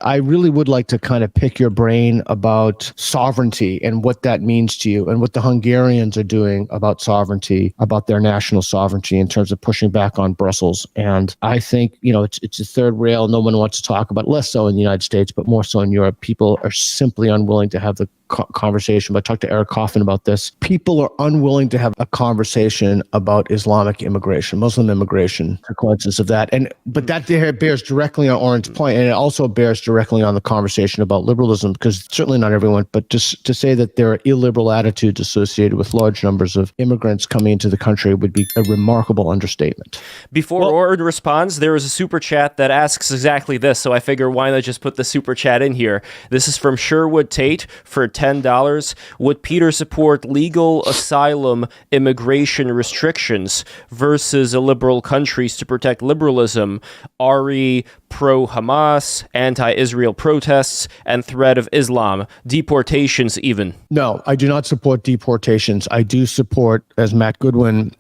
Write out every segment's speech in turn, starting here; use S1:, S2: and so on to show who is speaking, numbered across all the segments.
S1: I really would like to kind of pick your brain about sovereignty and what that means to you, and what the Hungarians are doing about sovereignty, about their national sovereignty in terms of pushing back on Brussels. And I think, it's a third rail. No one wants to talk about, less so in the United States, but more so in Europe. People are simply unwilling to have the conversation. But I talked to Eric Coffin about this. People are unwilling to have a conversation about Islamic immigration, Muslim immigration, consequences of that. But that there bears directly on Auron's point, and it also bears directly on the conversation about liberalism, because certainly not everyone, but just to say that there are illiberal attitudes associated with large numbers of immigrants coming into the country would be a remarkable understatement.
S2: Before Auron responds, there is a super chat that asks exactly this, so I figure why not just put the super chat in here. This is from Sherwood Tate for $10. Would Peter support legal asylum immigration restrictions versus illiberal countries to protect liberalism? Ari pro-Hamas, anti-Israel protests, and threat of Islam, deportations even.
S1: No, I do not support deportations. I do support, as Matt Goodwin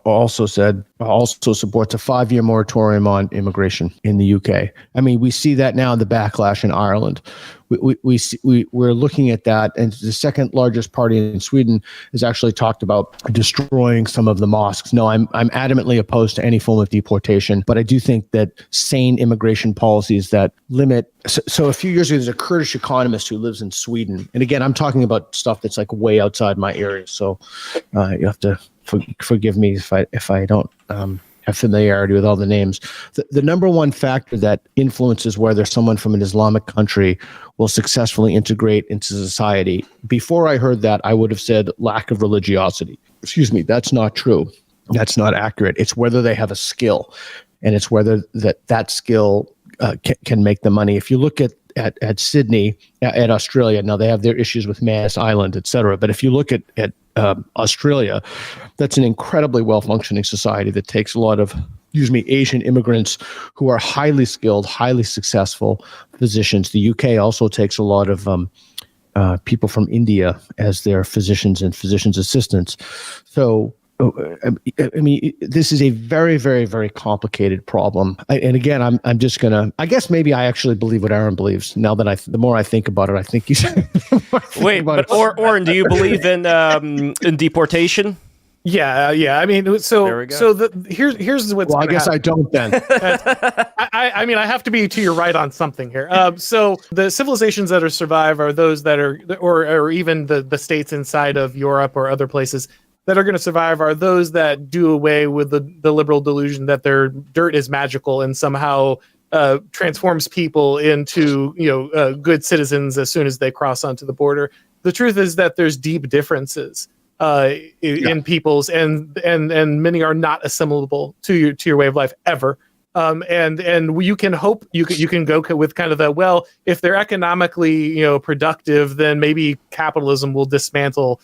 S1: also supports a 5-year moratorium on immigration in the UK. I mean, we see that now in the backlash in Ireland. We're looking at that, and the second largest party in Sweden has actually talked about destroying some of the mosques. No, I'm adamantly opposed to any form of deportation, but I do think that sane immigration policies that limit. So a few years ago, there's a Kurdish economist who lives in Sweden, and again, I'm talking about stuff that's like way outside my area. So you have to forgive me if I don't have familiarity with all the names. The number one factor that influences whether someone from an Islamic country will successfully integrate into society. Before I heard that, I would have said lack of religiosity. Excuse me, that's not true. That's not accurate. It's whether they have a skill, and it's whether that skill can make the money. If you look at Sydney, at Australia, now they have their issues with Manus Island, et cetera. But if you look at Australia, that's an incredibly well-functioning society that takes a lot of, Asian immigrants who are highly skilled, highly successful physicians. The UK also takes a lot of people from India as their physicians and physicians' assistants. So, I mean, this is a very, very, very complicated problem. And again, I'm just gonna. I guess maybe I actually believe what Aaron believes. Now that the more I think about it, I think he's.
S2: Wait, but Auron, do you believe in deportation?
S3: Yeah. I mean, here's what's.
S1: Well, I guess I don't then.
S3: I mean, I have to be to your right on something here. So the civilizations that are survive are those that are, or even the states inside of Europe or other places that are going to survive are those that do away with the liberal delusion that their dirt is magical and somehow transforms people into good citizens as soon as they cross onto the border. The truth is that there's deep differences in peoples, and many are not assimilable to your way of life ever. And you can hope you can go with kind of the, well, if they're economically productive, then maybe capitalism will dismantle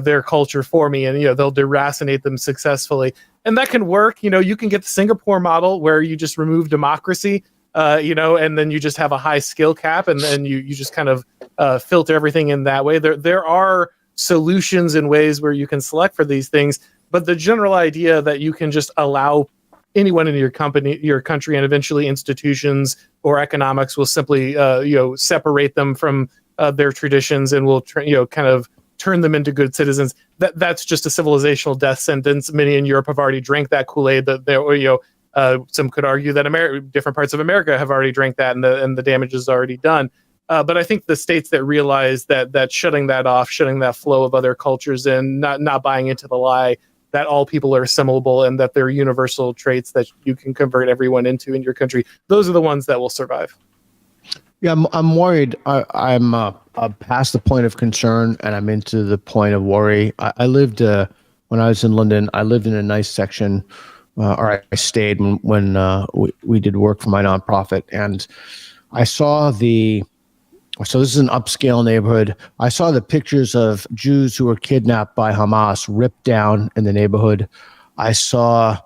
S3: their culture for me, and they'll deracinate them successfully, and that can work. You can get the Singapore model where you just remove democracy, and then you just have a high skill cap, and then you just kind of filter everything in that way. There are solutions and ways where you can select for these things, but the general idea that you can just allow anyone in your country, and eventually institutions or economics will simply separate them from their traditions and will kind of turn them into good citizens. That's just a civilizational death sentence. Many in Europe have already drank that Kool-Aid. Some could argue that different parts of America have already drank that, and the damage is already done. But I think the states that realize that shutting that off, shutting that flow of other cultures in, not buying into the lie that all people are assimilable and that they're universal traits that you can convert everyone into in your country, those are the ones that will survive.
S1: Yeah, I'm worried. I'm past the point of concern, and I'm into the point of worry. I lived when I was in London. I lived in a nice section, or I stayed when we did work for my nonprofit, and I saw So this is an upscale neighborhood. I saw the pictures of Jews who were kidnapped by Hamas ripped down in the neighborhood. I saw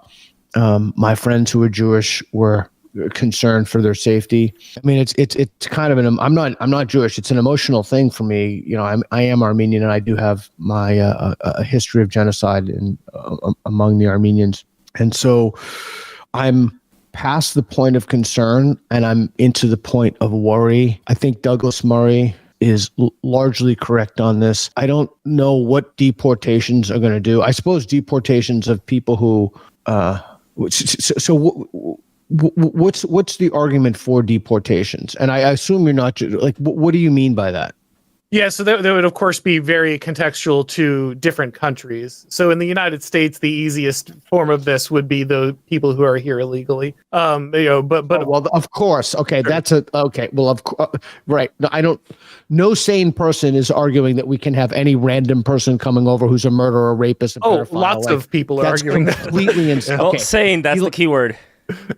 S1: my friends who were Jewish were concerned for their safety. I mean, it's kind of I'm not Jewish. It's an emotional thing for me. I am Armenian, and I do have my a history of genocide among the Armenians, and so I'm past the point of concern and I'm into the point of worry. I think Douglas Murray is largely correct on this. I don't know what deportations are going to do. I suppose deportations of people who. What's the argument for deportations? And I assume you're not like. What do you mean by that?
S3: Yeah, so that would, of course, be very contextual to different countries. So in the United States, the easiest form of this would be the people who are here illegally.
S1: Well, of course. Okay, okay. Well, right. No, I don't. No sane person is arguing that we can have any random person coming over who's a murderer, rapist, a pedophile.
S3: Lots of people are arguing that.
S1: Completely insane.
S2: Well, sane. That's the key word.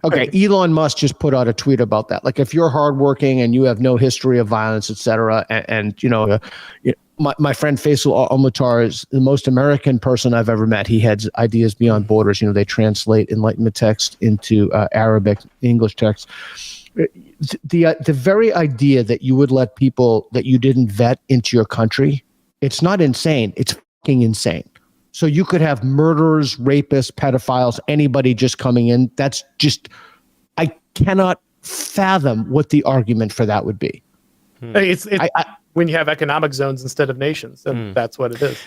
S1: Okay, Elon Musk just put out a tweet about that. Like, if you're hardworking and you have no history of violence, etc., and my friend Faisal Al-Mutar is the most American person I've ever met. He has ideas beyond borders. They translate Enlightenment text into Arabic, English text. The very idea that you would let people that you didn't vet into your country, it's not insane. It's fucking insane. So you could have murderers, rapists, pedophiles, anybody just coming in. That's just, I cannot fathom what the argument for that would be.
S3: It's when you have economic zones instead of nations, and that's what it is.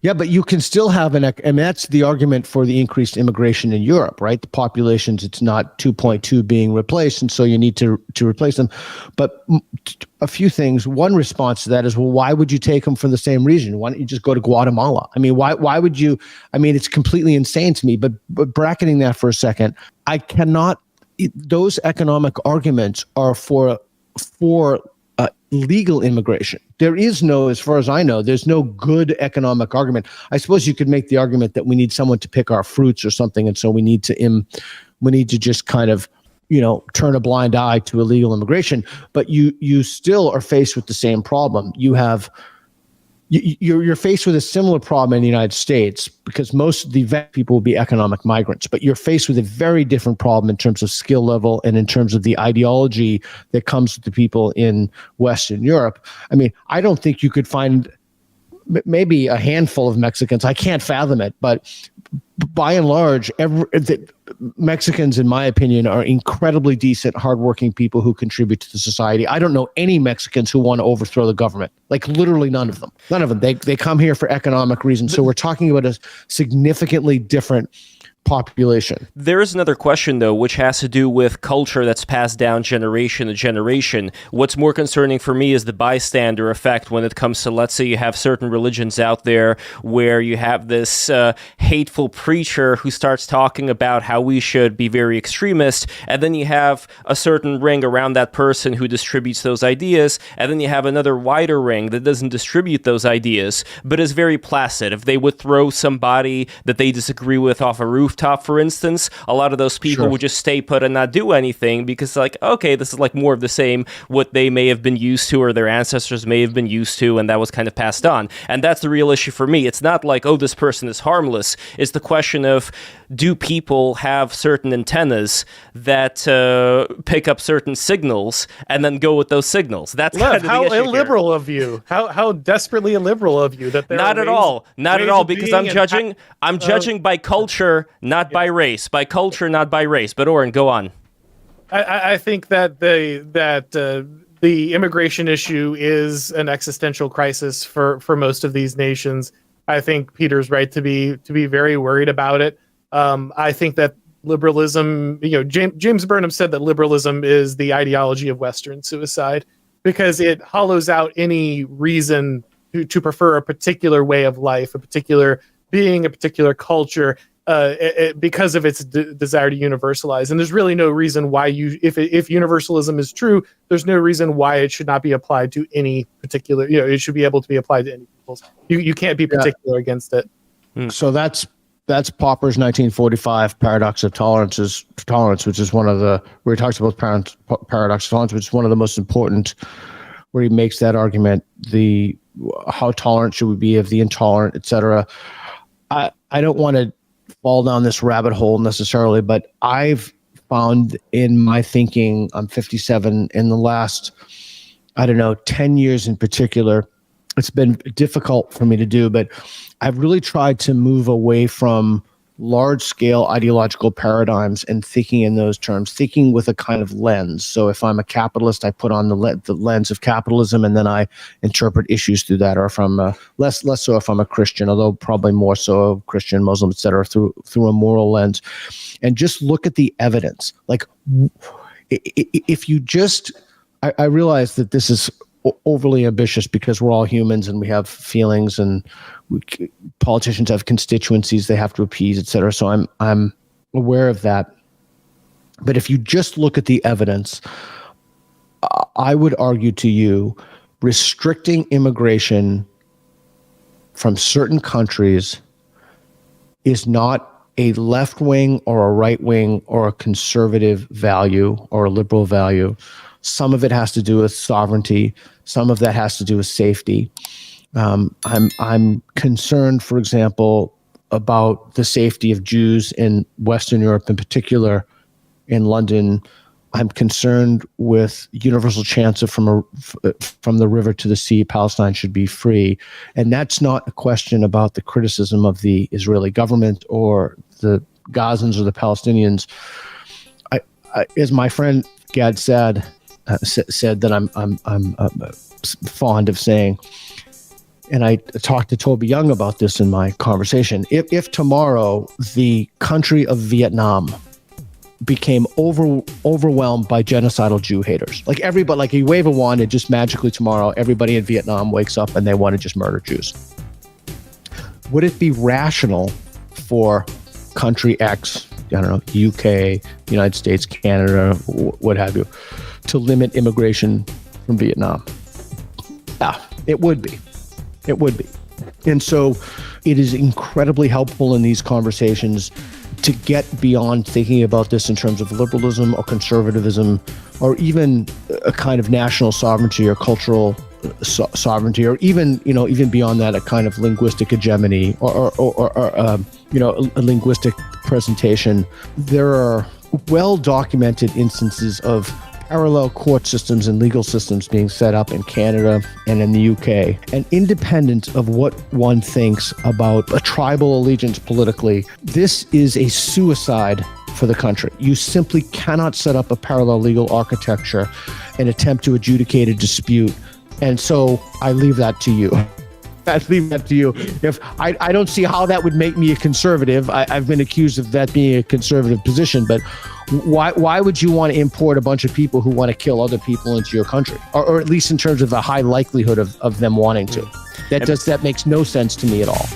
S1: Yeah, but you can still have and that's the argument for the increased immigration in Europe, right? The populations, it's not 2.2 being replaced, and so you need to replace them. But a few things. One response to that is, well, why would you take them for the same reason? Why don't you just go to Guatemala? I mean, why would you? I mean, it's completely insane to me. But bracketing that for a second, I cannot. Those economic arguments are for legal immigration. There is no, as far as I know, there's no good economic argument. I suppose you could make the argument that we need someone to pick our fruits or something, and so we need to just kind of, turn a blind eye to illegal immigration. But you still are faced with the same problem. You're faced with a similar problem in the United States because most of the vet people will be economic migrants, but you're faced with a very different problem in terms of skill level and in terms of the ideology that comes with the people in Western Europe. I mean, I don't think you could find maybe a handful of Mexicans. I can't fathom it, but by and large, Mexicans, in my opinion, are incredibly decent, hardworking people who contribute to the society. I don't know any Mexicans who want to overthrow the government. Like, literally none of them. None of them. They come here for economic reasons. So we're talking about a significantly different population.
S2: There is another question, though, which has to do with culture that's passed down generation to generation. What's more concerning for me is the bystander effect when it comes to, let's say, you have certain religions out there where you have this hateful preacher who starts talking about how we should be very extremist, and then you have a certain ring around that person who distributes those ideas, and then you have another wider ring that doesn't distribute those ideas, but is very placid. If they would throw somebody that they disagree with off a rooftop, for instance, a lot of those people would just stay put and not do anything because, like, okay, this is like more of the same, what they may have been used to or their ancestors may have been used to, and that was kind of passed on. And that's the real issue for me. It's not like, oh, this person is harmless. It's the question of, do people have certain antennas that pick up certain signals and then go with those signals? That's kind of the
S3: how
S2: issue
S3: illiberal
S2: here.
S3: of you. How desperately illiberal of you that there
S2: Not
S3: are
S2: at all. Not at all, because I'm judging by culture, not by race. By culture, not by race. But Auron, go on.
S3: I think that the immigration issue is an existential crisis for most of these nations. I think Peter's right to be very worried about it. I think that liberalism, James Burnham said that liberalism is the ideology of Western suicide because it hollows out any reason to prefer a particular way of life, a particular being, a particular culture, because of its desire to universalize. And there's really no reason why if universalism is true, there's no reason why it should not be applied to any particular, it should be able to be applied to any people's. You can't be particular against it.
S1: So that's Popper's 1945 paradox of tolerance, which is one of the, where he talks about paradox of tolerance, which is one of the most important, where he makes that argument, how tolerant should we be of the intolerant, etc. I don't want to fall down this rabbit hole necessarily, but I've found in my thinking, I'm 57, in the last, 10 years in particular, it's been difficult for me to do, but I've really tried to move away from large-scale ideological paradigms and thinking in those terms, thinking with a kind of lens. So if I'm a capitalist, I put on the lens of capitalism, and then I interpret issues through that. Or if I'm less so if I'm a Christian, although probably more so Christian, Muslim, etc., through a moral lens, and just look at the evidence. Like, if you just, I realize that this is overly ambitious because we're all humans and we have feelings, and politicians have constituencies they have to appease, etc. So I'm aware of that. But if you just look at the evidence, I would argue to you, restricting immigration from certain countries is not a left wing or a right wing or a conservative value or a liberal value. Some of it has to do with sovereignty. Some of that has to do with safety. I'm concerned, for example, about the safety of Jews in Western Europe, in particular in London. I'm concerned with universal chance of from the river to the sea, Palestine should be free. And that's not a question about the criticism of the Israeli government or the Gazans or the Palestinians. As my friend Gad said that I'm fond of saying, and I talked to Toby Young about this in my conversation. If tomorrow the country of Vietnam became overwhelmed by genocidal Jew haters, like everybody, like you wave a wand and just magically tomorrow everybody in Vietnam wakes up and they want to just murder Jews, would it be rational for country X, I don't know, UK, United States, Canada, what have you, to limit immigration from Vietnam? Yeah, it would be. It would be. And so it is incredibly helpful in these conversations to get beyond thinking about this in terms of liberalism or conservatism, or even a kind of national sovereignty or cultural sovereignty, or even beyond that, a kind of linguistic hegemony or a linguistic presentation. There are well-documented instances of parallel court systems and legal systems being set up in Canada and in the UK. And independent of what one thinks about a tribal allegiance politically, this is a suicide for the country. You simply cannot set up a parallel legal architecture and attempt to adjudicate a dispute. And so I leave that to you. If I don't see how that would make me a conservative. I've been accused of that being a conservative position, but why would you want to import a bunch of people who want to kill other people into your country, or at least in terms of the high likelihood of them wanting to? That makes no sense to me at all.